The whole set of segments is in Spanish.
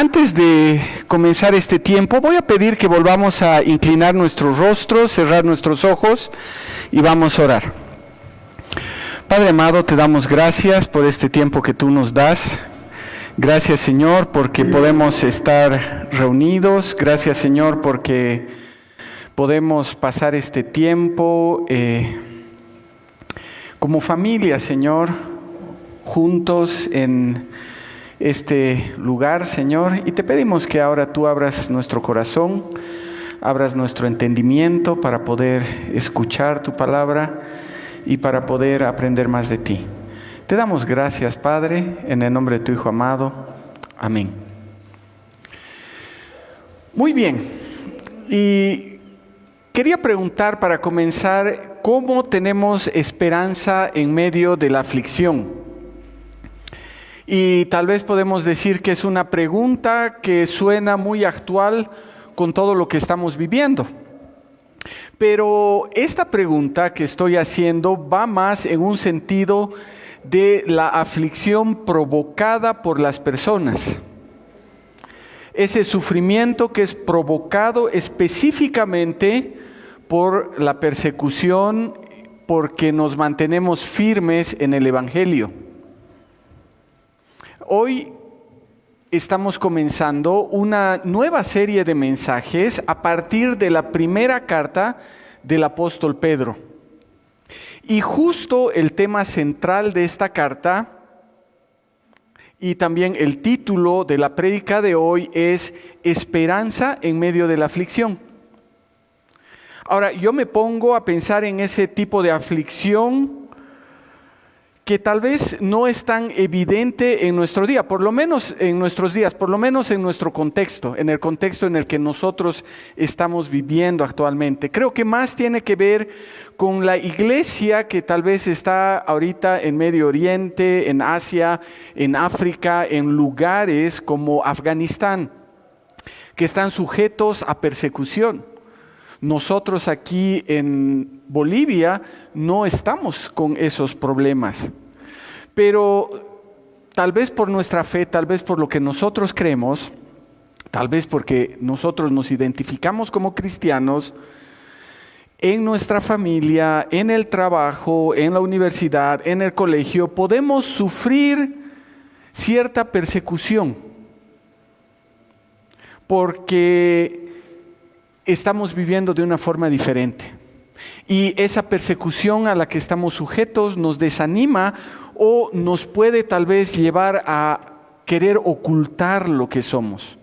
Antes de comenzar este tiempo, voy a pedir que volvamos a inclinar nuestros rostros, cerrar nuestros ojos y vamos a orar. Padre amado, te damos gracias por este tiempo que tú nos das. Gracias, Señor, porque podemos estar reunidos. Gracias, Señor, porque podemos pasar este tiempo como familia, Señor, juntos en este lugar, Señor, y te pedimos que ahora tú abras nuestro corazón, abras nuestro entendimiento para poder escuchar tu palabra y para poder aprender más de ti. Te damos gracias, Padre, en el nombre de tu Hijo amado. Amén. Muy bien, y quería preguntar para comenzar, ¿cómo tenemos esperanza en medio de la aflicción? Y tal vez podemos decir que es una pregunta que suena muy actual con todo lo que estamos viviendo. Pero esta pregunta que estoy haciendo va más en un sentido de la aflicción provocada por las personas. Ese sufrimiento que es provocado específicamente por la persecución, porque nos mantenemos firmes en el Evangelio. Hoy estamos comenzando una nueva serie de mensajes a partir de la primera carta del apóstol Pedro. Y justo el tema central de esta carta y también el título de la prédica de hoy es Esperanza en medio de la aflicción. Ahora, yo me pongo a pensar en ese tipo de aflicción que tal vez no es tan evidente en nuestro día, por lo menos en nuestros días, por lo menos en nuestro contexto, en el contexto en el que nosotros estamos viviendo actualmente. Creo que más tiene que ver con la iglesia que tal vez está ahorita en Medio Oriente, en Asia, en África, en lugares como Afganistán, que están sujetos a persecución. Nosotros aquí en Bolivia no estamos con esos problemas, pero tal vez por nuestra fe, tal vez por lo que nosotros creemos, tal vez porque nosotros nos identificamos como cristianos, en nuestra familia, en el trabajo, en la universidad, en el colegio, podemos sufrir cierta persecución, porque estamos viviendo de una forma diferente. Y esa persecución a la que estamos sujetos nos desanima o nos puede tal vez llevar a querer ocultar lo que somos.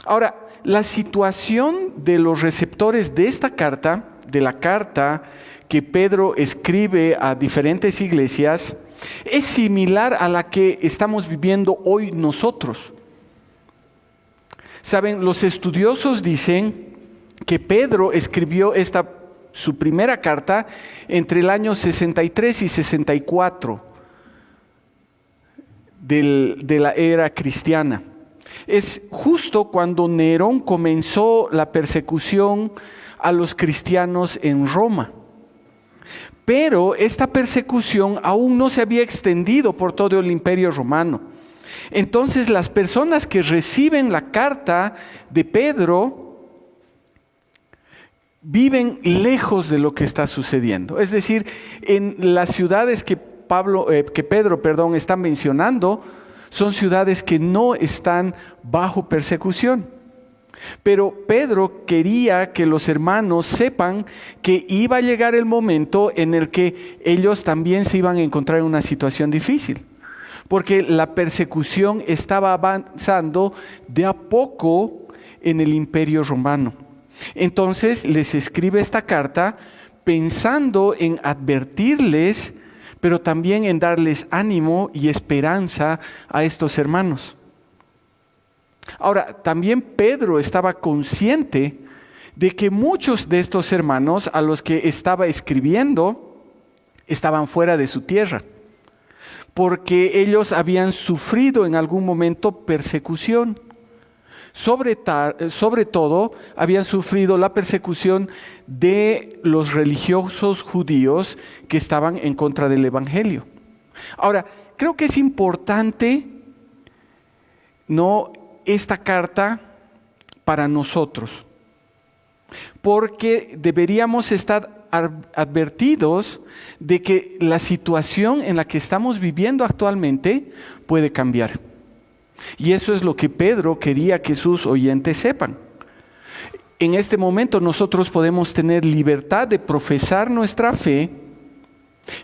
Ahora, la situación de los receptores de esta carta, de la carta que Pedro escribe a diferentes iglesias, es similar a la que estamos viviendo hoy nosotros. Saben, los estudiosos dicen que Pedro escribió su primera carta entre el año 63 y 64 de la era cristiana. Es justo cuando Nerón comenzó la persecución a los cristianos en Roma. Pero esta persecución aún no se había extendido por todo el Imperio Romano. Entonces las personas que reciben la carta de Pedro viven lejos de lo que está sucediendo. Es decir, en las ciudades que Pedro está mencionando, son ciudades que no están bajo persecución. Pero Pedro quería que los hermanos sepan que iba a llegar el momento en el que ellos también se iban a encontrar en una situación difícil. Porque la persecución estaba avanzando de a poco en el Imperio Romano. Entonces les escribe esta carta pensando en advertirles, pero también en darles ánimo y esperanza a estos hermanos. Ahora, también Pedro estaba consciente de que muchos de estos hermanos a los que estaba escribiendo estaban fuera de su tierra, porque ellos habían sufrido en algún momento persecución. Sobre todo, habían sufrido la persecución de los religiosos judíos que estaban en contra del Evangelio. Ahora, creo que es importante esta carta para nosotros? Porque deberíamos estar advertidos de que la situación en la que estamos viviendo actualmente puede cambiar. Y eso es lo que Pedro quería que sus oyentes sepan. En este momento nosotros podemos tener libertad de profesar nuestra fe,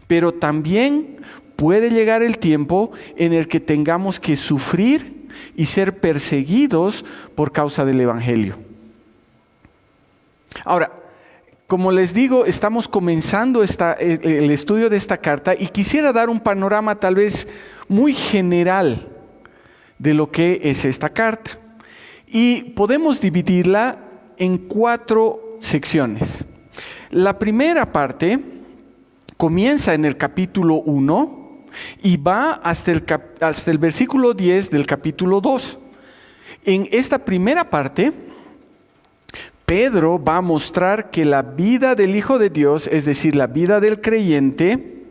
pero también puede llegar el tiempo en el que tengamos que sufrir y ser perseguidos por causa del Evangelio. Ahora, como les digo, estamos comenzando el estudio de esta carta y quisiera dar un panorama tal vez muy general de lo que es esta carta. Y podemos dividirla en 4 secciones. La primera parte comienza en el capítulo 1 y va hasta el versículo 10 del capítulo 2. En esta primera parte, Pedro va a mostrar que la vida del Hijo de Dios, es decir, la vida del creyente,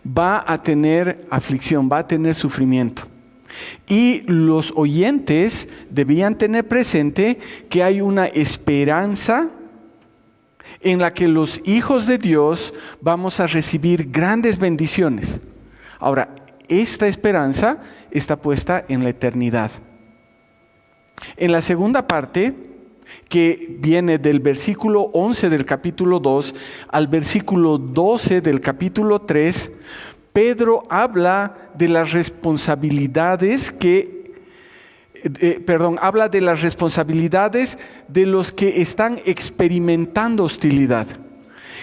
va a tener aflicción, va a tener sufrimiento. Y los oyentes debían tener presente que hay una esperanza en la que los hijos de Dios vamos a recibir grandes bendiciones. Ahora, esta esperanza está puesta en la eternidad. En la segunda parte, que viene del versículo 11 del capítulo 2 al versículo 12 del capítulo 3, Pedro habla de las responsabilidades habla de las responsabilidades de los que están experimentando hostilidad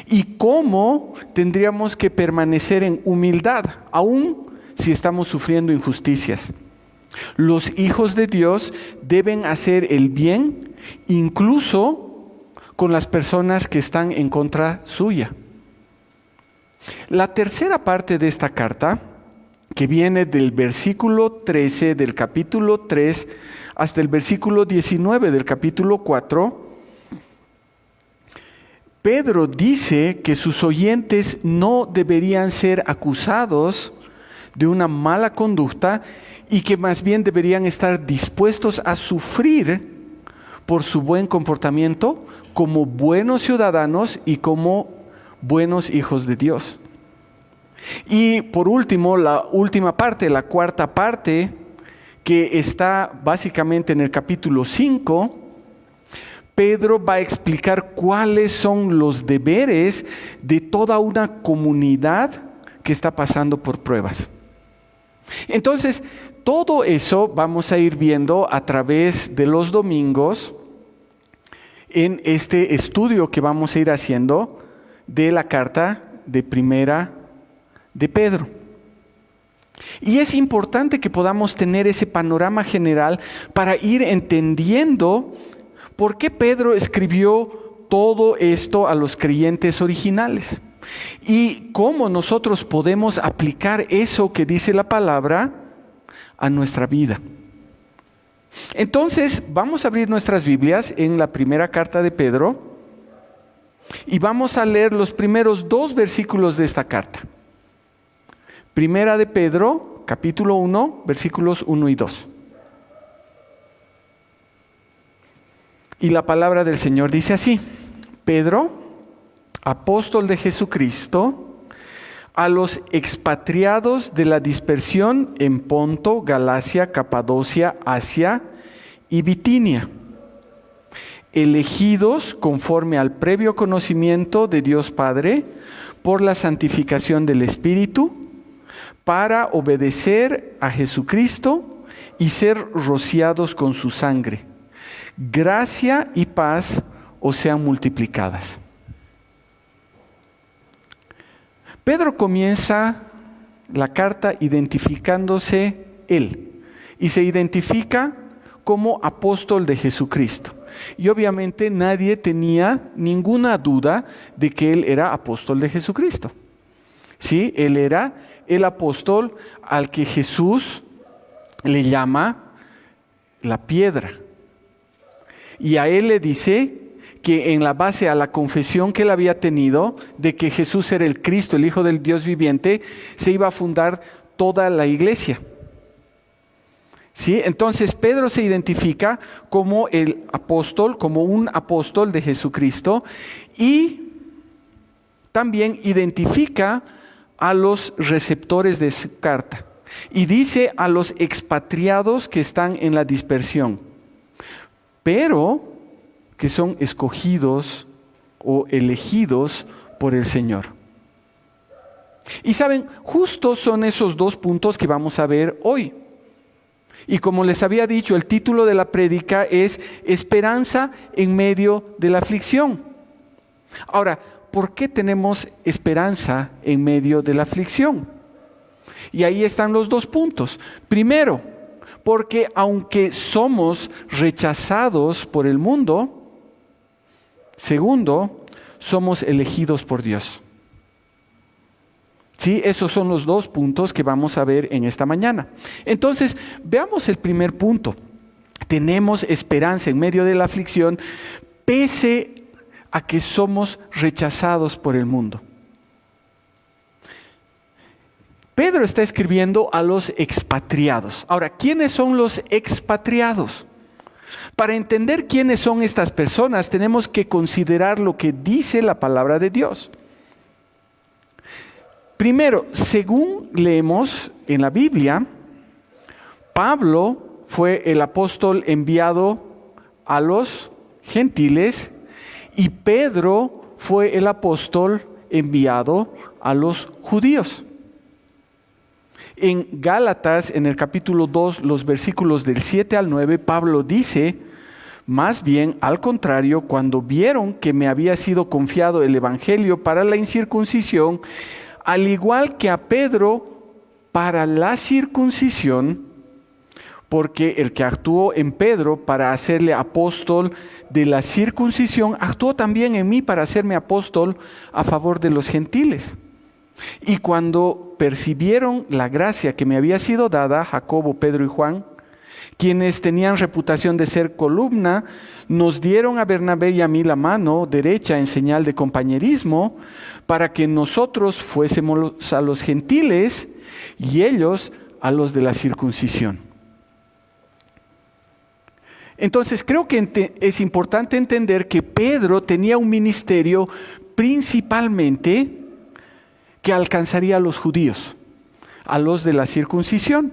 y cómo tendríamos que permanecer en humildad, aun si estamos sufriendo injusticias. Los hijos de Dios deben hacer el bien, incluso con las personas que están en contra suya. La tercera parte de esta carta, que viene del versículo 13 del capítulo 3 hasta el versículo 19 del capítulo 4, Pedro dice que sus oyentes no deberían ser acusados de una mala conducta y que más bien deberían estar dispuestos a sufrir por su buen comportamiento como buenos ciudadanos y como buenos hijos de Dios. Y por último, la última parte, la cuarta parte, que está básicamente en el capítulo 5, Pedro va a explicar cuáles son los deberes de toda una comunidad que está pasando por pruebas. Entonces, todo eso vamos a ir viendo a través de los domingos en este estudio que vamos a ir haciendo de la carta de Primera de Pedro. Y es importante que podamos tener ese panorama general para ir entendiendo por qué Pedro escribió todo esto a los creyentes originales y cómo nosotros podemos aplicar eso que dice la palabra a nuestra vida. Entonces, vamos a abrir nuestras Biblias en la primera carta de Pedro y vamos a leer los primeros 2 versículos de esta carta. Primera de Pedro, capítulo 1, versículos 1 y 2. Y la palabra del Señor dice así: Pedro, apóstol de Jesucristo, a los expatriados de la dispersión en Ponto, Galacia, Capadocia, Asia y Bitinia, elegidos conforme al previo conocimiento de Dios Padre por la santificación del Espíritu, para obedecer a Jesucristo y ser rociados con su sangre. Gracia y paz os sean multiplicadas. Pedro comienza la carta identificándose él y se identifica como apóstol de Jesucristo. Y obviamente nadie tenía ninguna duda de que él era apóstol de Jesucristo. Sí, él era el apóstol al que Jesús le llama la piedra. Y a él le dice que en la base a la confesión que él había tenido de que Jesús era el Cristo, el Hijo del Dios viviente, se iba a fundar toda la iglesia. ¿Sí? Entonces Pedro se identifica como el apóstol, como un apóstol de Jesucristo, y también identifica a los receptores de su carta. Y dice a los expatriados que están en la dispersión, pero que son escogidos o elegidos por el Señor. Y saben, justo son esos dos puntos que vamos a ver hoy. Y como les había dicho, el título de la prédica es Esperanza en medio de la aflicción. Ahora, ¿por qué tenemos esperanza en medio de la aflicción? Y ahí están los dos puntos. Primero, porque aunque somos rechazados por el mundo, segundo, somos elegidos por Dios. Sí, esos son los dos puntos que vamos a ver en esta mañana. Entonces, veamos el primer punto. Tenemos esperanza en medio de la aflicción, pese a que somos rechazados por el mundo. Pedro está escribiendo a los expatriados. Ahora, ¿quiénes son los expatriados? Para entender quiénes son estas personas, tenemos que considerar lo que dice la palabra de Dios. Primero, según leemos en la Biblia, Pablo fue el apóstol enviado a los gentiles y Pedro fue el apóstol enviado a los judíos. En Gálatas, en el capítulo 2, los versículos del 7 al 9, Pablo dice: más bien, al contrario, cuando vieron que me había sido confiado el evangelio para la incircuncisión, al igual que a Pedro para la circuncisión, porque el que actuó en Pedro para hacerle apóstol de la circuncisión, actuó también en mí para hacerme apóstol a favor de los gentiles. Y cuando percibieron la gracia que me había sido dada, Jacobo, Pedro y Juan, quienes tenían reputación de ser columna, nos dieron a Bernabé y a mí la mano derecha en señal de compañerismo, para que nosotros fuésemos a los gentiles y ellos a los de la circuncisión. Entonces creo que es importante entender que Pedro tenía un ministerio principalmente que alcanzaría a los judíos, a los de la circuncisión,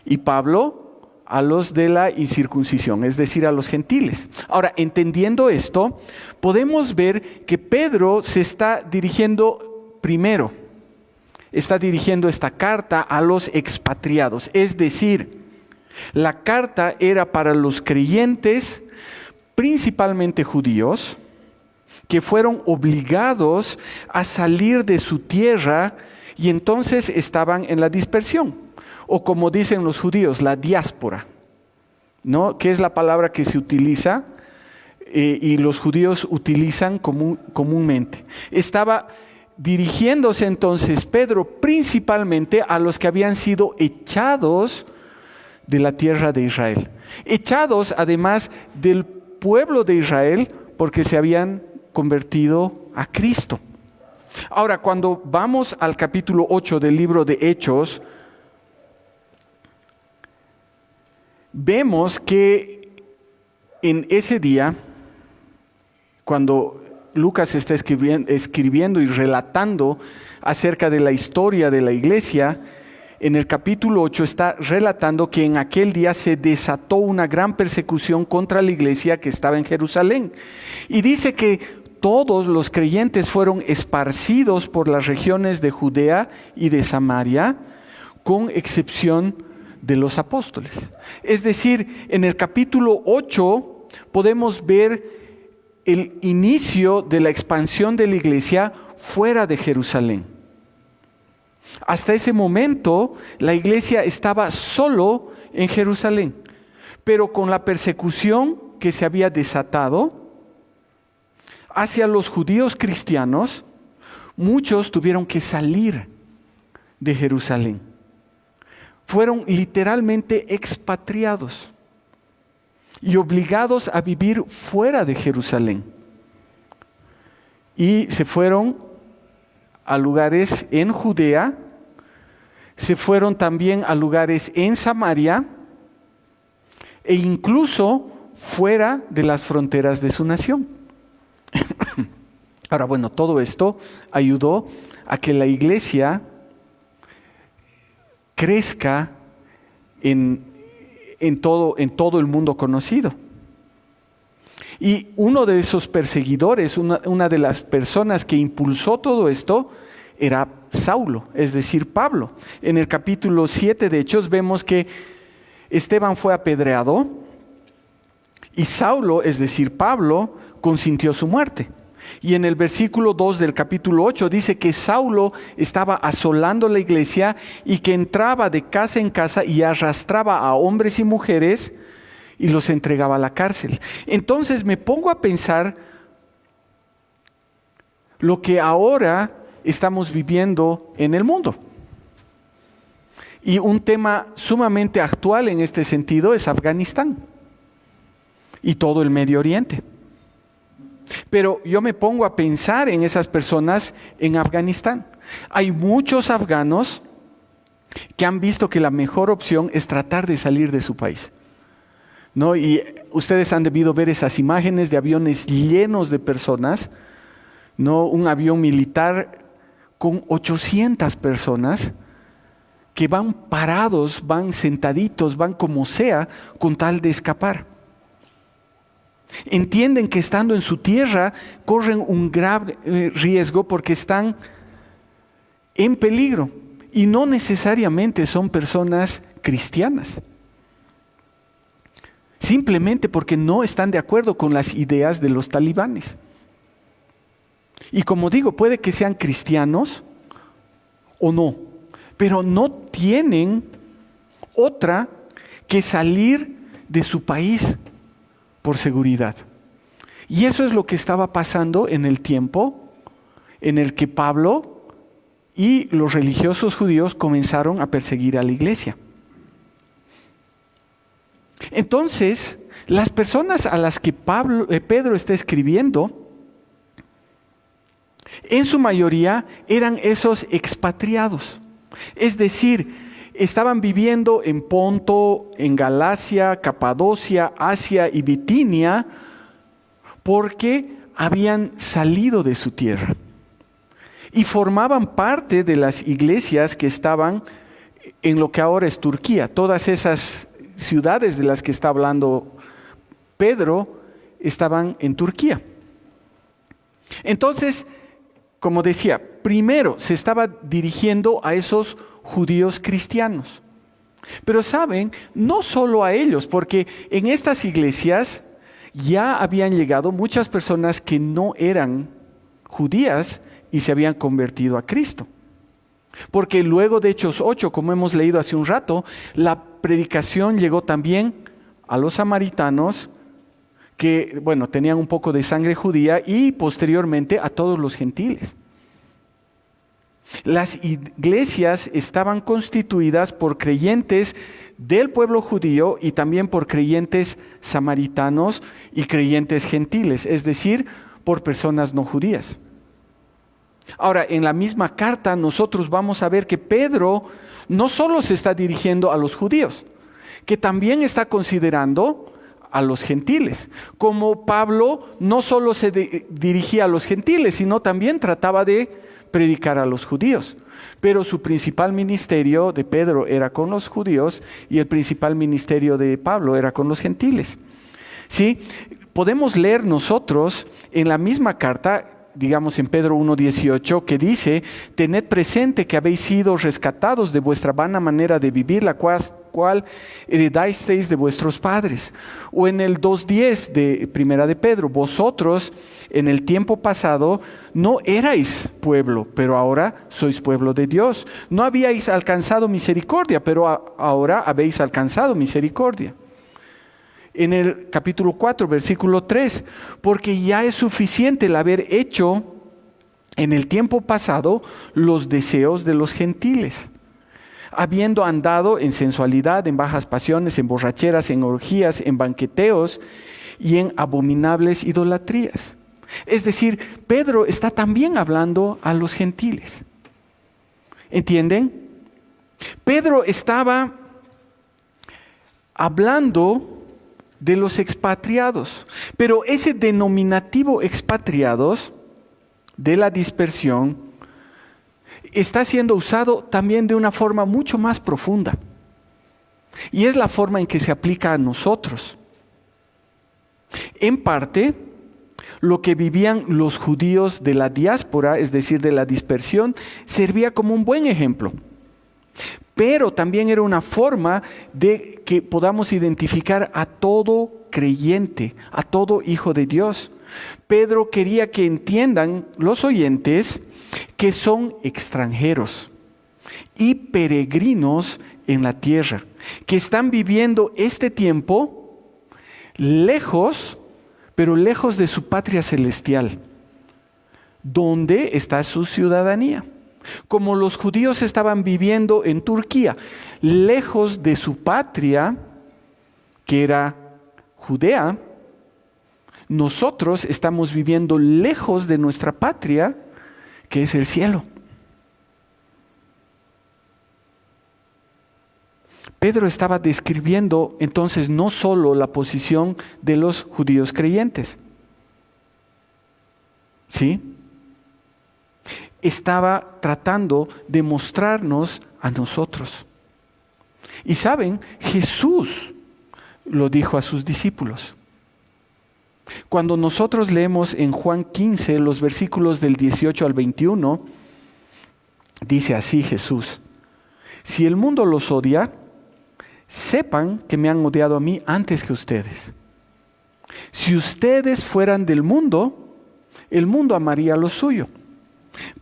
y Pablo a los de la incircuncisión, es decir, a los gentiles. Ahora, entendiendo esto, podemos ver que Pedro se está dirigiendo primero, está dirigiendo esta carta a los expatriados, es decir, la carta era para los creyentes, principalmente judíos, que fueron obligados a salir de su tierra y entonces estaban en la dispersión. O como dicen los judíos, la diáspora, ¿no? Que es la palabra que se utiliza y los judíos utilizan comúnmente. Estaba dirigiéndose entonces Pedro principalmente a los que habían sido echados de la tierra de Israel. Echados además del pueblo de Israel porque se habían convertido a Cristo. Ahora, cuando vamos al capítulo 8 del libro de Hechos, vemos que en ese día, cuando Lucas está escribiendo y relatando acerca de la historia de la iglesia, en el capítulo 8 está relatando que en aquel día se desató una gran persecución contra la iglesia que estaba en Jerusalén. Y dice que todos los creyentes fueron esparcidos por las regiones de Judea y de Samaria, con excepción de los apóstoles. Es decir, en el capítulo 8 podemos ver el inicio de la expansión de la iglesia fuera de Jerusalén. Hasta ese momento la iglesia estaba solo en Jerusalén, pero con la persecución que se había desatado hacia los judíos cristianos, muchos tuvieron que salir de Jerusalén. Fueron literalmente expatriados y obligados a vivir fuera de Jerusalén. Y se fueron a lugares en Judea, se fueron también a lugares en Samaria e incluso fuera de las fronteras de su nación. Ahora, bueno, todo esto ayudó a que la iglesia crezca en todo el mundo conocido. Y uno de esos perseguidores, una de las personas que impulsó todo esto, era Saulo, es decir, Pablo. En el capítulo 7 de Hechos vemos que Esteban fue apedreado y Saulo, es decir, Pablo, consintió su muerte. Y en el versículo 2 del capítulo 8 dice que Saulo estaba asolando la iglesia y que entraba de casa en casa y arrastraba a hombres y mujeres y los entregaba a la cárcel. Entonces me pongo a pensar lo que ahora estamos viviendo en el mundo. Y un tema sumamente actual en este sentido es Afganistán y todo el Medio Oriente. Pero yo me pongo a pensar en esas personas en Afganistán. Hay muchos afganos que han visto que la mejor opción es tratar de salir de su país, ¿no? Y ustedes han debido ver esas imágenes de aviones llenos de personas, ¿no? Un avión militar con 800 personas que van parados, van sentaditos, van como sea, con tal de escapar. Entienden que estando en su tierra corren un grave riesgo porque están en peligro y no necesariamente son personas cristianas. Simplemente porque no están de acuerdo con las ideas de los talibanes. Y como digo, puede que sean cristianos o no, pero no tienen otra que salir de su país por seguridad. Y eso es lo que estaba pasando en el tiempo en el que Pablo y los religiosos judíos comenzaron a perseguir a la iglesia. Entonces, las personas a las que Pedro está escribiendo, en su mayoría eran esos expatriados. Es decir, estaban viviendo en Ponto, en Galacia, Capadocia, Asia y Bitinia, porque habían salido de su tierra y formaban parte de las iglesias que estaban en lo que ahora es Turquía. Todas esas ciudades de las que está hablando Pedro estaban en Turquía. Entonces, como decía, primero se estaba dirigiendo a esos judíos cristianos. Pero saben, no solo a ellos, porque en estas iglesias ya habían llegado muchas personas que no eran judías y se habían convertido a Cristo. Porque luego de Hechos 8, como hemos leído hace un rato, la predicación llegó también a los samaritanos que, bueno, tenían un poco de sangre judía y posteriormente a todos los gentiles. Las iglesias estaban constituidas por creyentes del pueblo judío y también por creyentes samaritanos y creyentes gentiles, es decir, por personas no judías. Ahora, en la misma carta nosotros vamos a ver que Pedro no solo se está dirigiendo a los judíos, que también está considerando a los gentiles. Como Pablo no solo se dirigía a los gentiles, sino también trataba de predicar a los judíos. Pero su principal ministerio de Pedro era con los judíos y el principal ministerio de Pablo era con los gentiles. ¿Sí? Podemos leer nosotros en la misma carta, digamos en Pedro 1:18, que dice: tened presente que habéis sido rescatados de vuestra vana manera de vivir, la cual heredasteis de vuestros padres. O en el 2:10 de Primera de Pedro: vosotros en el tiempo pasado no erais pueblo, pero ahora sois pueblo de Dios. No habíais alcanzado misericordia, pero ahora habéis alcanzado misericordia. En el capítulo 4, versículo 3, porque ya es suficiente el haber hecho en el tiempo pasado los deseos de los gentiles, habiendo andado en sensualidad, en bajas pasiones, en borracheras, en orgías, en banqueteos y en abominables idolatrías. Es decir, Pedro está también hablando a los gentiles. ¿Entienden? Pedro estaba hablando de los expatriados. Pero ese denominativo expatriados de la dispersión está siendo usado también de una forma mucho más profunda. Y es la forma en que se aplica a nosotros. En parte, lo que vivían los judíos de la diáspora, es decir, de la dispersión, servía como un buen ejemplo. Pero también era una forma de que podamos identificar a todo creyente, a todo hijo de Dios. Pedro quería que entiendan los oyentes que son extranjeros y peregrinos en la tierra, que están viviendo este tiempo lejos, pero lejos de su patria celestial, donde está su ciudadanía. Como los judíos estaban viviendo en Turquía, lejos de su patria, que era Judea, nosotros estamos viviendo lejos de nuestra patria, que es el cielo. Pedro estaba describiendo entonces no solo la posición de los judíos creyentes, ¿sí? Estaba tratando de mostrarnos a nosotros. Y saben, Jesús lo dijo a sus discípulos. Cuando nosotros leemos en Juan 15 los versículos del 18 al 21, dice así Jesús: si el mundo los odia, sepan que me han odiado a mí antes que ustedes. Si ustedes fueran del mundo, el mundo amaría lo suyo.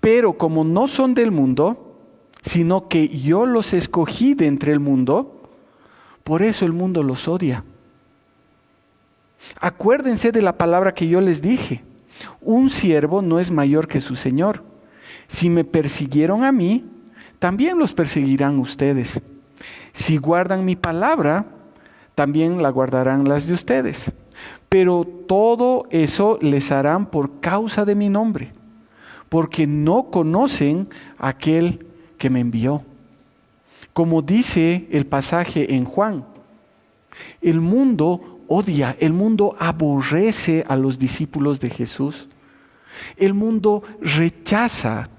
Pero como no son del mundo, sino que yo los escogí de entre el mundo, por eso el mundo los odia. Acuérdense de la palabra que yo les dije: un siervo no es mayor que su señor. Si me persiguieron a mí, también los perseguirán ustedes. Si guardan mi palabra, también la guardarán las de ustedes. Pero todo eso les harán por causa de mi nombre, porque no conocen a aquel que me envió. Como dice el pasaje en Juan, el mundo odia, el mundo aborrece a los discípulos de Jesús. El mundo rechaza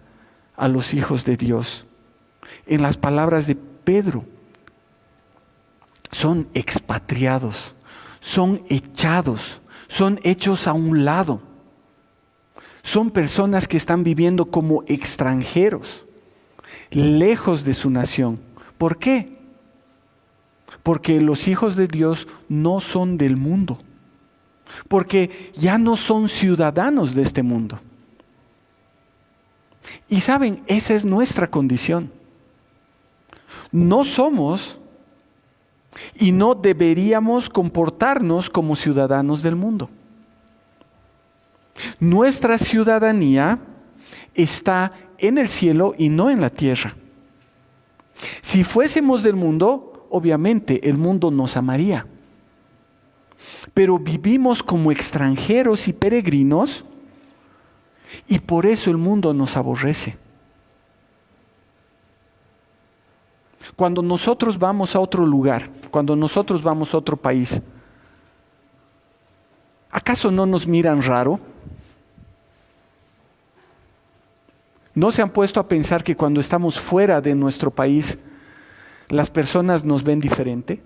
a los hijos de Dios. En las palabras de Pedro, son expatriados, son echados, son hechos a un lado. Son personas que están viviendo como extranjeros, lejos de su nación. ¿Por qué? Porque los hijos de Dios no son del mundo. Porque ya no son ciudadanos de este mundo. Y saben, esa es nuestra condición. No somos y no deberíamos comportarnos como ciudadanos del mundo. Nuestra ciudadanía está en el cielo y no en la tierra. Si fuésemos del mundo, obviamente el mundo nos amaría. Pero vivimos como extranjeros y peregrinos y por eso el mundo nos aborrece. Cuando nosotros vamos a otro lugar, cuando nosotros vamos a otro país, ¿acaso no nos miran raro? ¿No se han puesto a pensar que cuando estamos fuera de nuestro país, las personas nos ven diferente?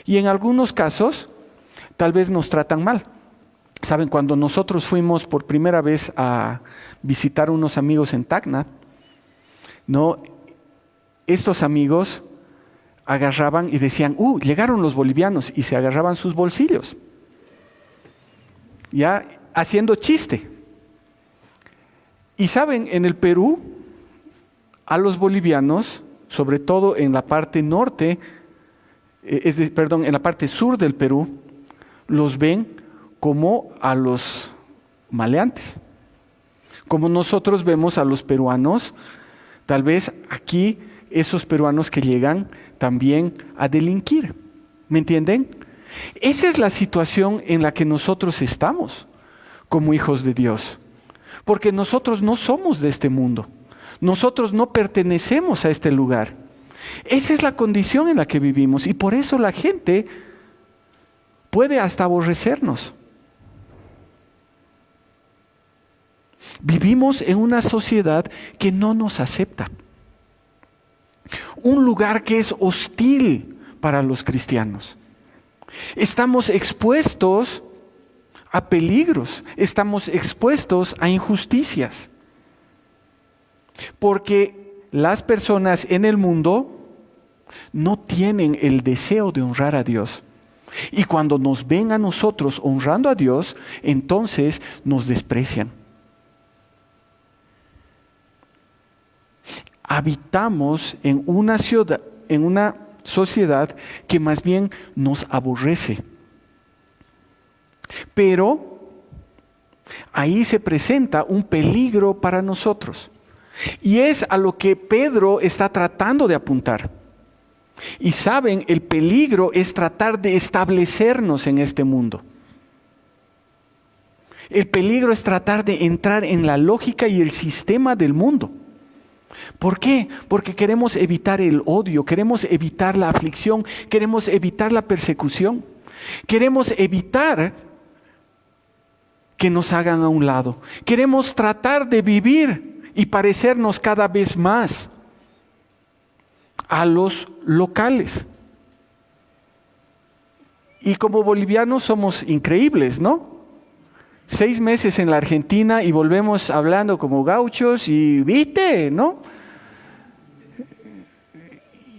Y en algunos casos, tal vez nos tratan mal. Saben, cuando nosotros fuimos por primera vez a visitar unos amigos en Tacna, ¿no? Estos amigos agarraban y decían, llegaron los bolivianos, y se agarraban sus bolsillos, ya haciendo chiste. Y saben, en el Perú, a los bolivianos, sobre todo en la parte norte, en la parte sur del Perú, los ven como a los maleantes. Como nosotros vemos a los peruanos, tal vez aquí esos peruanos que llegan también a delinquir. ¿Me entienden? Esa es la situación en la que nosotros estamos como hijos de Dios. Porque nosotros no somos de este mundo. Nosotros no pertenecemos a este lugar. Esa es la condición en la que vivimos y por eso la gente puede hasta aborrecernos. Vivimos en una sociedad que no nos acepta. Un lugar que es hostil para los cristianos. Estamos expuestos a peligros, estamos expuestos a injusticias. Porque las personas en el mundo no tienen el deseo de honrar a Dios. Y cuando nos ven a nosotros honrando a Dios, entonces nos desprecian. Habitamos en una sociedad que más bien nos aborrece. Pero ahí se presenta un peligro para nosotros. Y es a lo que Pedro está tratando de apuntar. Y saben, el peligro es tratar de establecernos en este mundo. El peligro es tratar de entrar en la lógica y el sistema del mundo. ¿Por qué? Porque queremos evitar el odio, queremos evitar la aflicción, queremos evitar la persecución. Queremos evitar que nos hagan a un lado. Queremos tratar de vivir y parecernos cada vez más a los locales. Y como bolivianos somos increíbles, ¿no? 6 meses en la Argentina y volvemos hablando como gauchos y ¿viste? ¿No?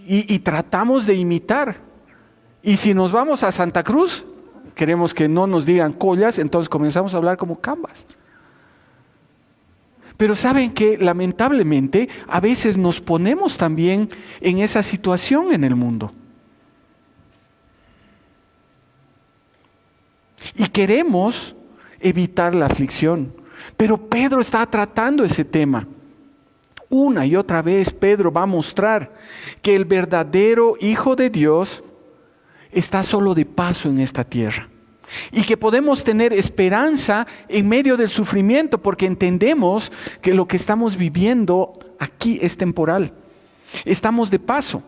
Y tratamos de imitar. Y si nos vamos a Santa Cruz, queremos que no nos digan collas, entonces comenzamos a hablar como cambas. Pero saben que lamentablemente a veces nos ponemos también en esa situación en el mundo. Y queremos evitar la aflicción. Pero Pedro está tratando ese tema. Una y otra vez Pedro va a mostrar que el verdadero Hijo de Dios está solo de paso en esta tierra. Y que podemos tener esperanza en medio del sufrimiento porque entendemos que lo que estamos viviendo aquí es temporal. Estamos de paso.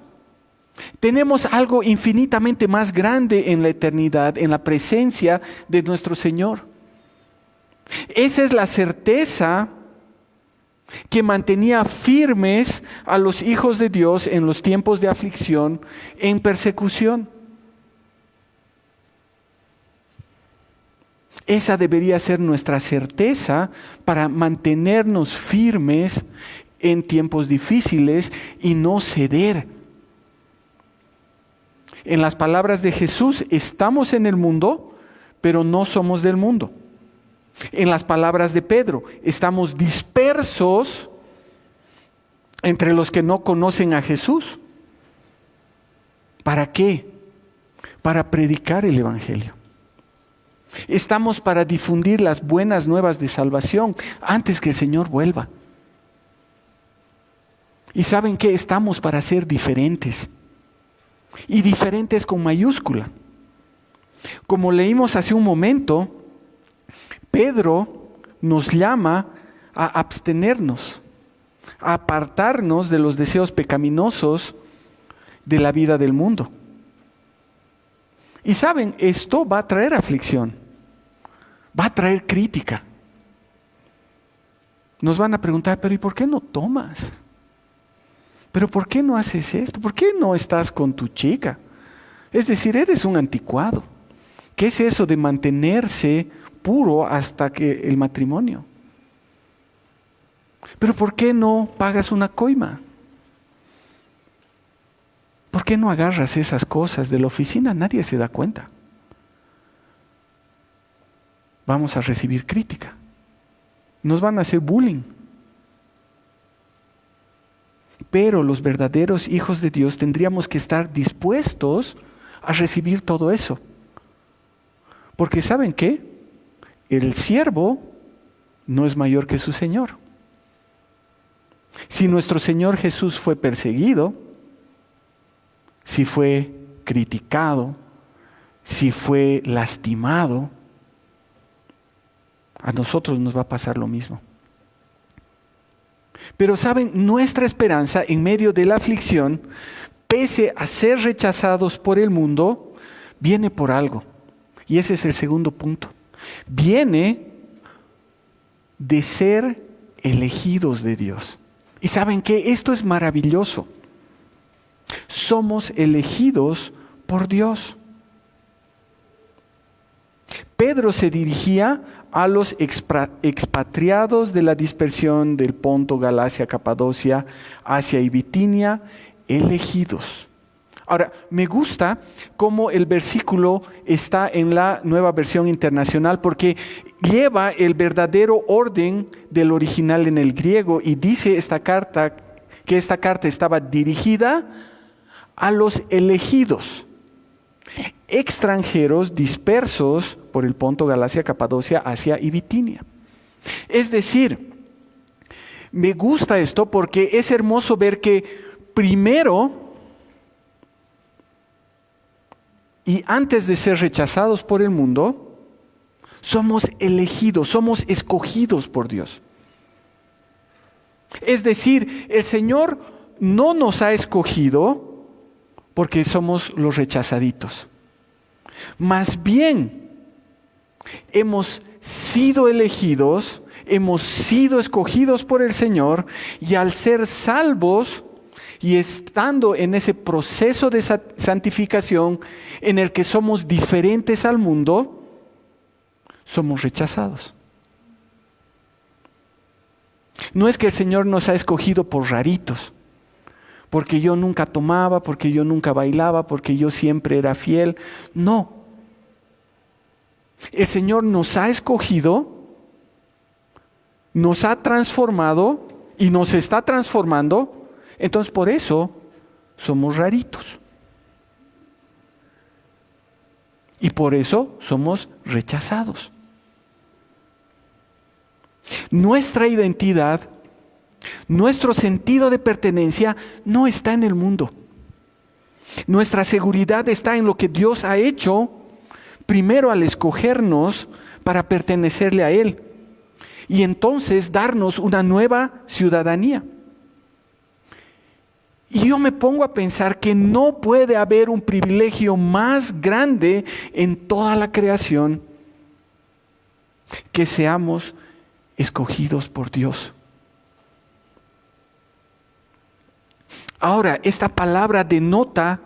Tenemos algo infinitamente más grande en la eternidad, en la presencia de nuestro Señor. Esa es la certeza que mantenía firmes a los hijos de Dios en los tiempos de aflicción, en persecución. Esa debería ser nuestra certeza para mantenernos firmes en tiempos difíciles y no ceder. En las palabras de Jesús, estamos en el mundo, pero no somos del mundo. En las palabras de Pedro, estamos dispersos entre los que no conocen a Jesús. ¿Para qué? Para predicar el Evangelio. Estamos para difundir las buenas nuevas de salvación antes que el Señor vuelva. ¿Y saben qué? Estamos para ser diferentes. Y diferentes con mayúscula. Como leímos hace un momento, Pedro nos llama a abstenernos, a apartarnos de los deseos pecaminosos de la vida del mundo. Y saben, esto va a traer aflicción, va a traer crítica. Nos van a preguntar, pero ¿y por qué no tomas? ¿Pero por qué no haces esto? ¿Por qué no estás con tu chica? Es decir, eres un anticuado. ¿Qué es eso de mantenerse puro hasta que el matrimonio? ¿Pero por qué no pagas una coima? ¿Por qué no agarras esas cosas de la oficina? Nadie se da cuenta. Vamos a recibir crítica. Nos van a hacer bullying. Pero los verdaderos hijos de Dios tendríamos que estar dispuestos a recibir todo eso. Porque ¿saben qué? El siervo no es mayor que su Señor. Si nuestro Señor Jesús fue perseguido, si fue criticado, si fue lastimado, a nosotros nos va a pasar lo mismo. Pero saben, nuestra esperanza en medio de la aflicción, pese a ser rechazados por el mundo, viene por algo. Y ese es el segundo punto. Viene de ser elegidos de Dios. Y ¿saben qué? Esto es maravilloso. Somos elegidos por Dios. Pedro se dirigía a los expatriados de la dispersión del Ponto, Galacia, Capadocia, Asia y Bitinia, elegidos. Ahora, me gusta cómo el versículo está en la Nueva Versión Internacional porque lleva el verdadero orden del original en el griego y dice esta carta que esta carta estaba dirigida a los elegidos, extranjeros dispersos por el Ponto, Galacia, Capadocia, Asia y Bitinia. Es decir, me gusta esto porque es hermoso ver que primero, y antes de ser rechazados por el mundo, somos elegidos, somos escogidos por Dios. Es decir, el Señor no nos ha escogido porque somos los rechazaditos. Más bien, hemos sido elegidos, hemos sido escogidos por el Señor y al ser salvos, y estando en ese proceso de santificación en el que somos diferentes al mundo, somos rechazados. No es que el Señor nos ha escogido por raritos, porque yo nunca tomaba, porque yo nunca bailaba, porque yo siempre era fiel. No. El Señor nos ha escogido, nos ha transformado y nos está transformando. Entonces por eso somos raritos. Y por eso somos rechazados. Nuestra identidad, nuestro sentido de pertenencia no está en el mundo. Nuestra seguridad está en lo que Dios ha hecho primero al escogernos para pertenecerle a Él. Y entonces darnos una nueva ciudadanía. Y yo me pongo a pensar que no puede haber un privilegio más grande en toda la creación que seamos escogidos por Dios. Ahora, esta palabra denota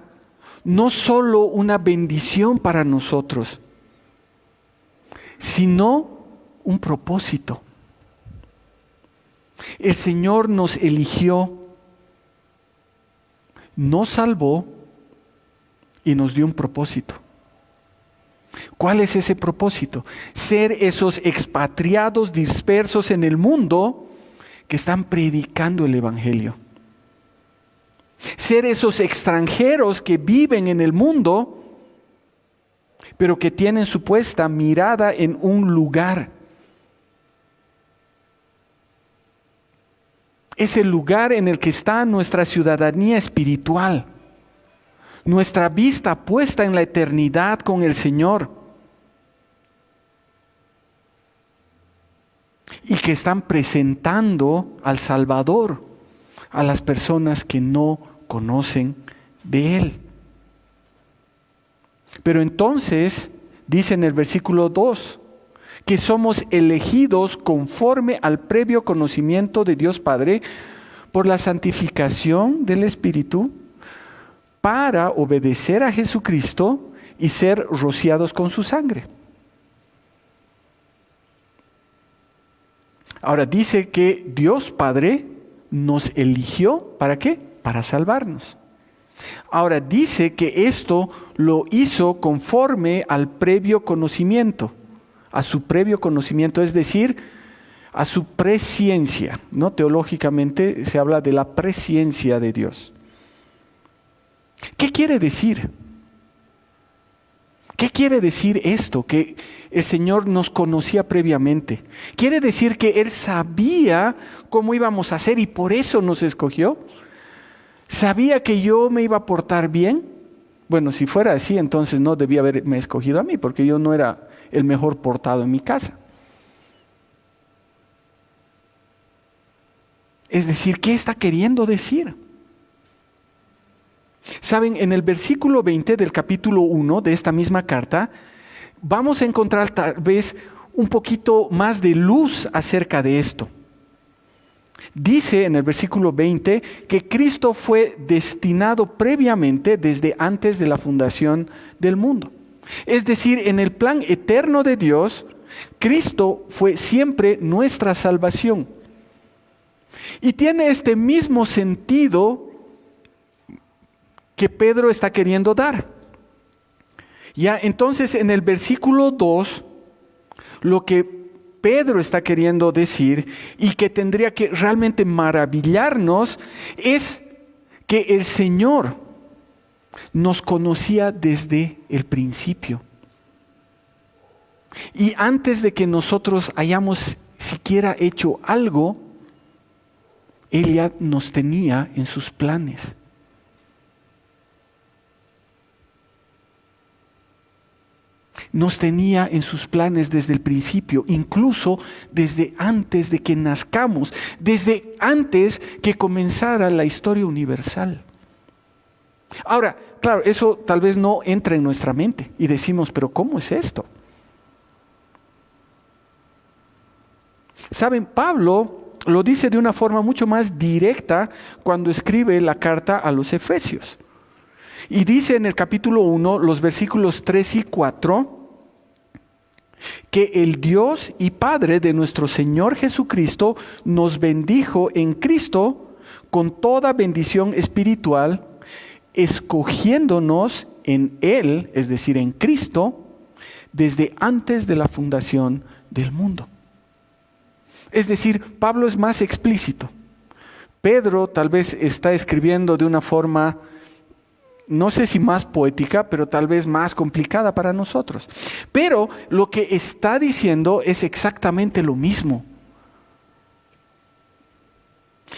no solo una bendición para nosotros, sino un propósito. El Señor nos eligió, nos salvó y nos dio un propósito. ¿Cuál es ese propósito? Ser esos expatriados dispersos en el mundo que están predicando el Evangelio. Ser esos extranjeros que viven en el mundo, pero que tienen su puesta mirada en un lugar. Es el lugar en el que está nuestra ciudadanía espiritual, nuestra vista puesta en la eternidad con el Señor, y que están presentando al Salvador a las personas que no conocen de Él. Pero entonces, dice en el versículo 2, que somos elegidos conforme al previo conocimiento de Dios Padre por la santificación del Espíritu para obedecer a Jesucristo y ser rociados con su sangre. Ahora dice que Dios Padre nos eligió, ¿para qué? Para salvarnos. Ahora dice que esto lo hizo conforme al previo conocimiento, a su previo conocimiento, es decir, a su presciencia, ¿no? Teológicamente se habla de la presciencia de Dios. ¿Qué quiere decir? ¿Qué quiere decir esto? Que el Señor nos conocía previamente. ¿Quiere decir que Él sabía cómo íbamos a hacer y por eso nos escogió? ¿Sabía que yo me iba a portar bien? Bueno, si fuera así, entonces no debía haberme escogido a mí, porque yo no era el mejor portado en mi casa. Es decir, ¿qué está queriendo decir? Saben, en el versículo 20 del capítulo 1 de esta misma carta, vamos a encontrar tal vez un poquito más de luz acerca de esto. Dice en el versículo 20 que Cristo fue destinado previamente desde antes de la fundación del mundo. Es decir, en el plan eterno de Dios, Cristo fue siempre nuestra salvación. Y tiene este mismo sentido que Pedro está queriendo dar. Ya, entonces en el versículo 2, lo que Pedro está queriendo decir y que tendría que realmente maravillarnos es que el Señor nos conocía desde el principio. Y antes de que nosotros hayamos siquiera hecho algo, Él ya nos tenía en sus planes. Nos tenía en sus planes desde el principio, incluso desde antes de que nazcamos, desde antes que comenzara la historia universal. Ahora, claro, eso tal vez no entra en nuestra mente y decimos, pero ¿cómo es esto? Saben, Pablo lo dice de una forma mucho más directa cuando escribe la carta a los Efesios. Y dice en el capítulo 1, los versículos 3 y 4, que el Dios y Padre de nuestro Señor Jesucristo nos bendijo en Cristo con toda bendición espiritual, escogiéndonos en Él, es decir, en Cristo, desde antes de la fundación del mundo. Es decir, Pablo es más explícito. Pedro tal vez está escribiendo de una forma, no sé si más poética, pero tal vez más complicada para nosotros. Pero lo que está diciendo es exactamente lo mismo.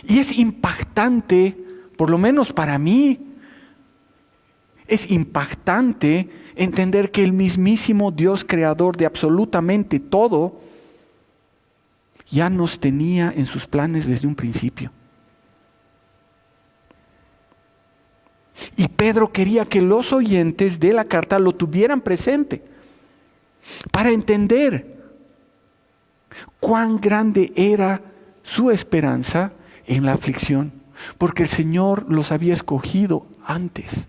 Y es impactante, por lo menos para mí, es impactante entender que el mismísimo Dios creador de absolutamente todo ya nos tenía en sus planes desde un principio. Y Pedro quería que los oyentes de la carta lo tuvieran presente para entender cuán grande era su esperanza en la aflicción, porque el Señor los había escogido antes.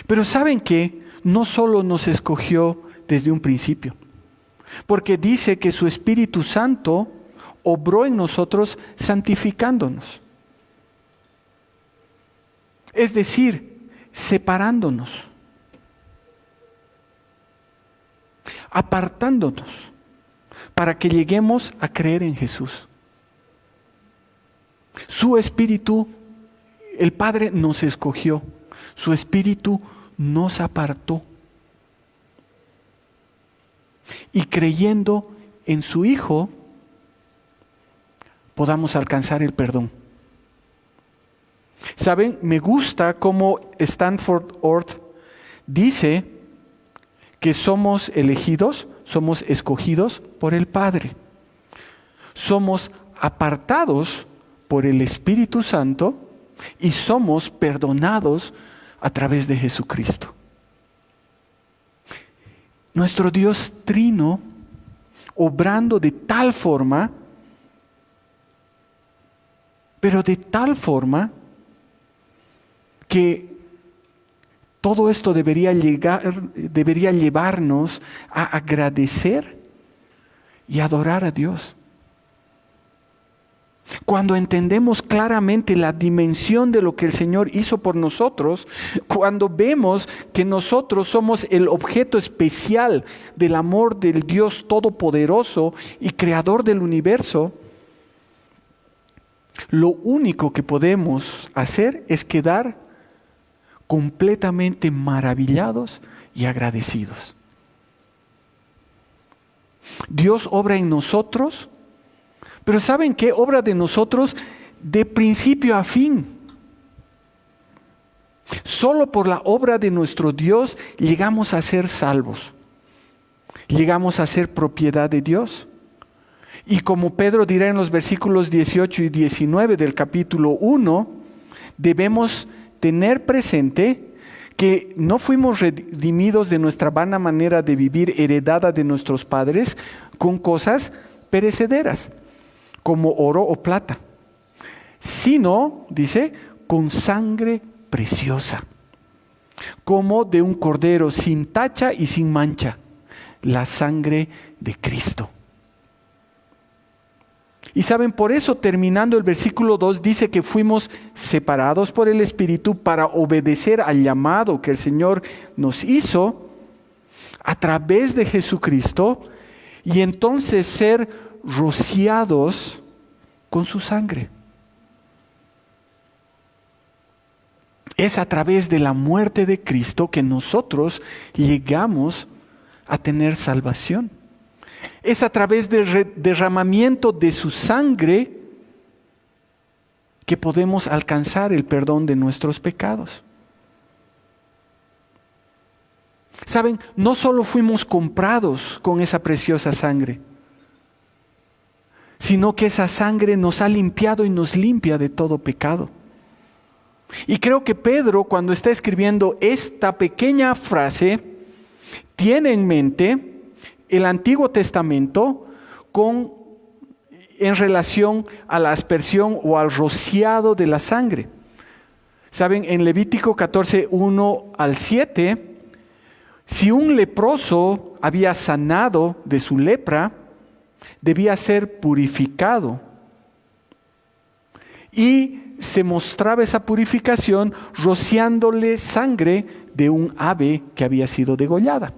Pero ¿saben qué? No solo nos escogió desde un principio, porque dice que su Espíritu Santo obró en nosotros santificándonos. Es decir, separándonos, apartándonos, para que lleguemos a creer en Jesús. Su Espíritu, el Padre nos escogió, su Espíritu nos apartó. Y creyendo en su Hijo, podamos alcanzar el perdón. ¿Saben? Me gusta cómo Stanford Orth dice que somos elegidos, somos escogidos por el Padre. Somos apartados por el Espíritu Santo y somos perdonados a través de Jesucristo. Nuestro Dios trino, obrando de tal forma, pero de tal forma que todo esto debería llevarnos a agradecer y adorar a Dios. Cuando entendemos claramente la dimensión de lo que el Señor hizo por nosotros, cuando vemos que nosotros somos el objeto especial del amor del Dios Todopoderoso y Creador del universo, lo único que podemos hacer es quedar completamente maravillados y agradecidos. Dios obra en nosotros, pero ¿saben qué? Obra de nosotros de principio a fin. Solo por la obra de nuestro Dios llegamos a ser salvos. Llegamos a ser propiedad de Dios. Y como Pedro dirá en los versículos 18 y 19 del capítulo 1, debemos tener presente que no fuimos redimidos de nuestra vana manera de vivir heredada de nuestros padres con cosas perecederas, como oro o plata, sino, dice, con sangre preciosa, como de un cordero sin tacha y sin mancha, la sangre de Cristo. Y saben, por eso terminando el versículo 2 dice que fuimos separados por el Espíritu para obedecer al llamado que el Señor nos hizo a través de Jesucristo y entonces ser rociados con su sangre. Es a través de la muerte de Cristo que nosotros llegamos a tener salvación. Es a través del derramamiento de su sangre que podemos alcanzar el perdón de nuestros pecados. Saben, no solo fuimos comprados con esa preciosa sangre, sino que esa sangre nos ha limpiado y nos limpia de todo pecado. Y creo que Pedro, cuando está escribiendo esta pequeña frase, tiene en mente el Antiguo Testamento en relación a la aspersión o al rociado de la sangre. Saben, en Levítico 14, 1 al 7, si un leproso había sanado de su lepra, debía ser purificado. Y se mostraba esa purificación rociándole sangre de un ave que había sido degollada.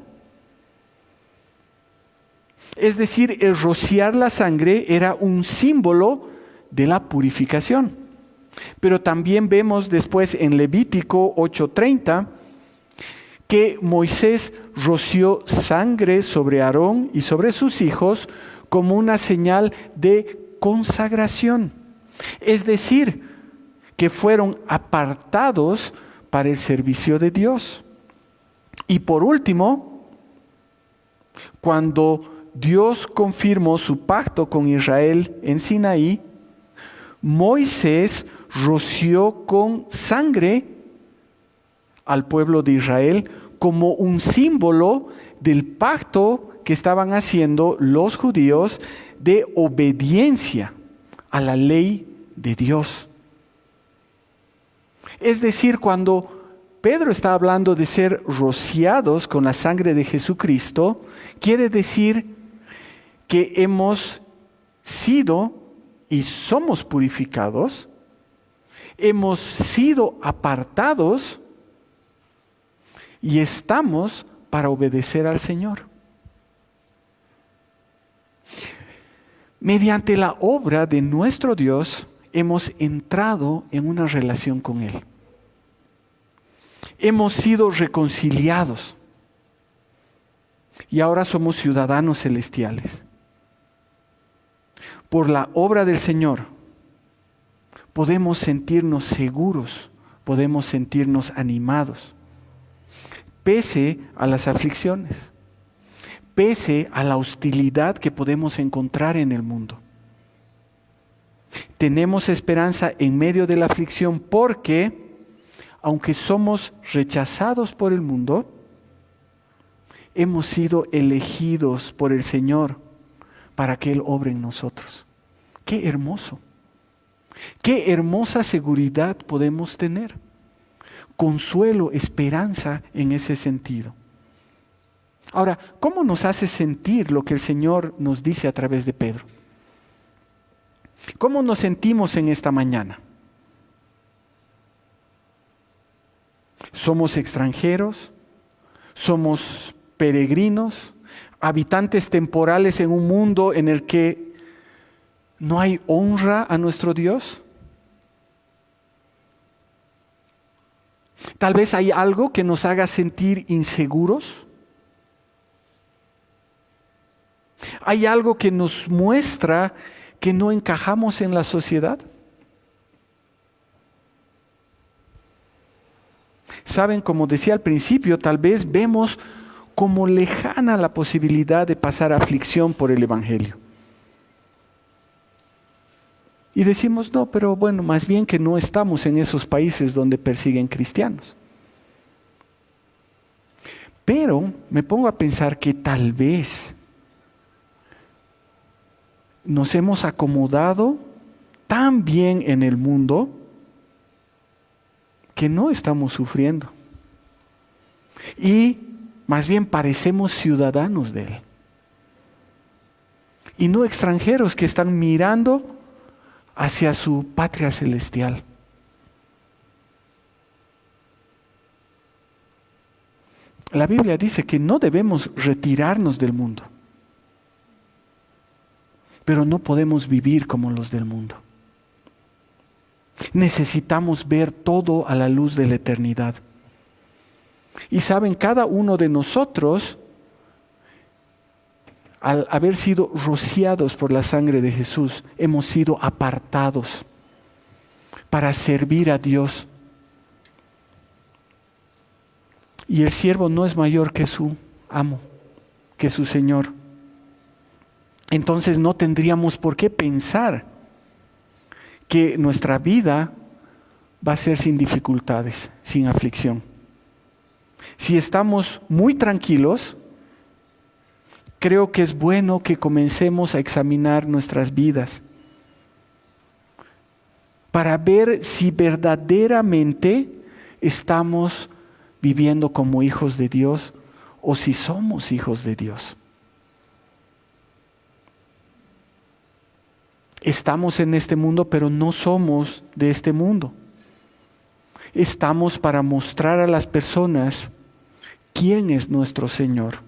Es decir, el rociar la sangre era un símbolo de la purificación. Pero también vemos después en Levítico 8:30 que Moisés roció sangre sobre Aarón y sobre sus hijos como una señal de consagración. Es decir, que fueron apartados para el servicio de Dios. Y por último, cuando Dios confirmó su pacto con Israel en Sinaí, Moisés roció con sangre al pueblo de Israel como un símbolo del pacto que estaban haciendo los judíos de obediencia a la ley de Dios. Es decir, cuando Pedro está hablando de ser rociados con la sangre de Jesucristo, quiere decir que hemos sido y somos purificados, hemos sido apartados y estamos para obedecer al Señor. Mediante la obra de nuestro Dios hemos entrado en una relación con Él. Hemos sido reconciliados y ahora somos ciudadanos celestiales. Por la obra del Señor podemos sentirnos seguros, podemos sentirnos animados, pese a las aflicciones, pese a la hostilidad que podemos encontrar en el mundo. Tenemos esperanza en medio de la aflicción porque, aunque somos rechazados por el mundo, hemos sido elegidos por el Señor para que Él obre en nosotros. ¡Qué hermoso! ¡Qué hermosa seguridad podemos tener! Consuelo, esperanza en ese sentido. Ahora, ¿cómo nos hace sentir lo que el Señor nos dice a través de Pedro? ¿Cómo nos sentimos en esta mañana? ¿Somos extranjeros? ¿Somos peregrinos? ¿Habitantes temporales en un mundo en el que no hay honra a nuestro Dios? Tal vez hay algo que nos haga sentir inseguros. Hay algo que nos muestra que no encajamos en la sociedad. Saben, como decía al principio, tal vez vemos como lejana la posibilidad de pasar aflicción por el Evangelio. Y decimos, no, pero bueno, más bien que no estamos en esos países donde persiguen cristianos. Pero me pongo a pensar que tal vez nos hemos acomodado tan bien en el mundo que no estamos sufriendo. Y más bien parecemos ciudadanos de Él. Y no extranjeros que están mirando hacia su patria celestial. La Biblia dice que no debemos retirarnos del mundo, pero no podemos vivir como los del mundo. Necesitamos ver todo a la luz de la eternidad. Y saben, cada uno de nosotros, al haber sido rociados por la sangre de Jesús, hemos sido apartados para servir a Dios. Y el siervo no es mayor que su amo, que su Señor. Entonces no tendríamos por qué pensar que nuestra vida va a ser sin dificultades, sin aflicción. Si estamos muy tranquilos, creo que es bueno que comencemos a examinar nuestras vidas para ver si verdaderamente estamos viviendo como hijos de Dios o si somos hijos de Dios. Estamos en este mundo, pero no somos de este mundo. Estamos para mostrar a las personas quién es nuestro Señor,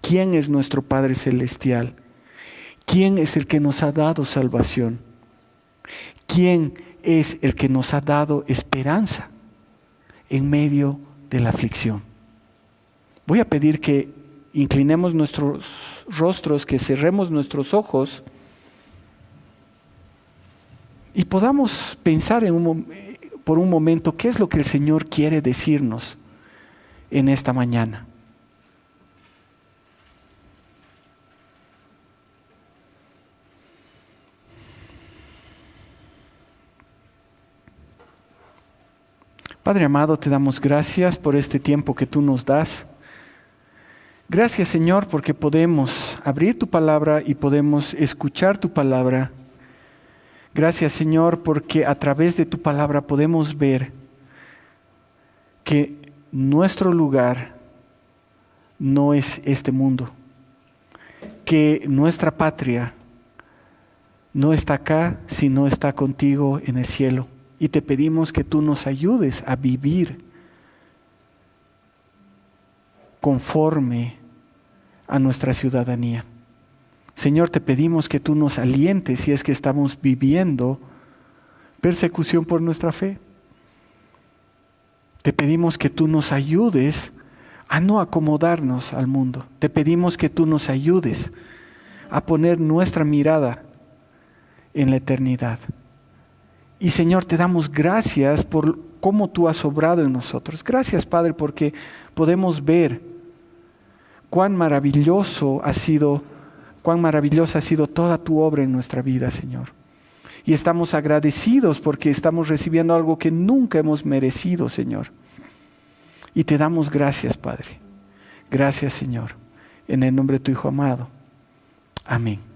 quién es nuestro Padre Celestial, quién es el que nos ha dado salvación, quién es el que nos ha dado esperanza en medio de la aflicción. Voy a pedir que inclinemos nuestros rostros, que cerremos nuestros ojos y podamos pensar por un momento qué es lo que el Señor quiere decirnos en esta mañana. Padre amado, te damos gracias por este tiempo que tú nos das. Gracias, Señor, porque podemos abrir tu palabra y podemos escuchar tu palabra. Gracias, Señor, porque a través de tu palabra podemos ver que nuestro lugar no es este mundo, que nuestra patria no está acá, sino está contigo en el cielo. Y te pedimos que tú nos ayudes a vivir conforme a nuestra ciudadanía. Señor, te pedimos que tú nos alientes si es que estamos viviendo persecución por nuestra fe. Te pedimos que tú nos ayudes a no acomodarnos al mundo. Te pedimos que tú nos ayudes a poner nuestra mirada en la eternidad. Y Señor, te damos gracias por cómo tú has obrado en nosotros. Gracias, Padre, porque podemos ver cuán maravillosa ha sido toda tu obra en nuestra vida, Señor. Y estamos agradecidos porque estamos recibiendo algo que nunca hemos merecido, Señor. Y te damos gracias, Padre. Gracias, Señor. En el nombre de tu Hijo amado. Amén.